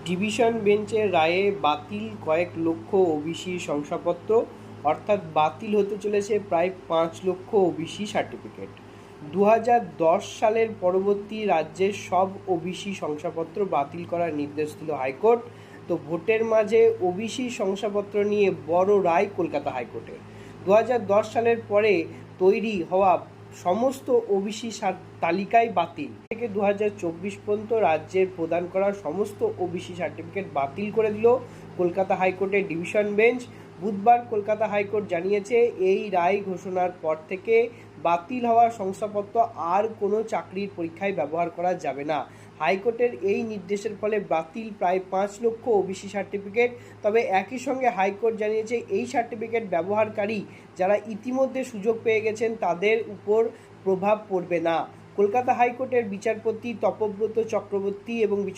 Division বেঞ্চের রায়ে বাতিল কয়েক লক্ষ ওবিসি শংসাপত্র, অর্থাৎ বাতিল হতে চলেছে প্রায় 5 লক্ষ ওবিসি সার্টিফিকেট। 2010 সালের পরবর্তী রাজ্যের সব ওবিসি শংসাপত্র বাতিল করার নির্দেশ দিল হাইকোর্ট। তো ভোটের মাঝে ওবিসি শংসাপত্র নিয়ে বড় রায় কলকাতা হাইকোর্টের। 2010 সালের পরে তৈরি হওয়া সমস্ত ওবিসি তালিকায় বাতিল থেকে 2024 পর্যন্ত রাজ্যের প্রদান করা সমস্ত ওবিসি সার্টিফিকেট বাতিল করে দিল কলকাতা হাইকোর্টের ডিভিশন বেঞ্চ। বুধবার কলকাতা হাইকোর্ট জানিয়েছে, এই রায় ঘোষণার পর থেকে বাতিল হওয়া শংসাপত্র আর কোনো চাকরির পরীক্ষায় ব্যবহার করা যাবে না। হাইকোর্টের এই নির্দেশের ফলে বাতিল প্রায় 5 লক্ষ ওবিসি সার্টিফিকেট। তবে একই সঙ্গে হাইকোর্ট জানিয়েছে, এই সার্টিফিকেট ব্যবহারকারী যারা ইতিমধ্যে সুযোগ পেয়ে গেছেন তাদের উপর প্রভাব পড়বে না। কলকাতা হাইকোর্টের বিচারপতি তপব্রত চক্রবর্তী এবং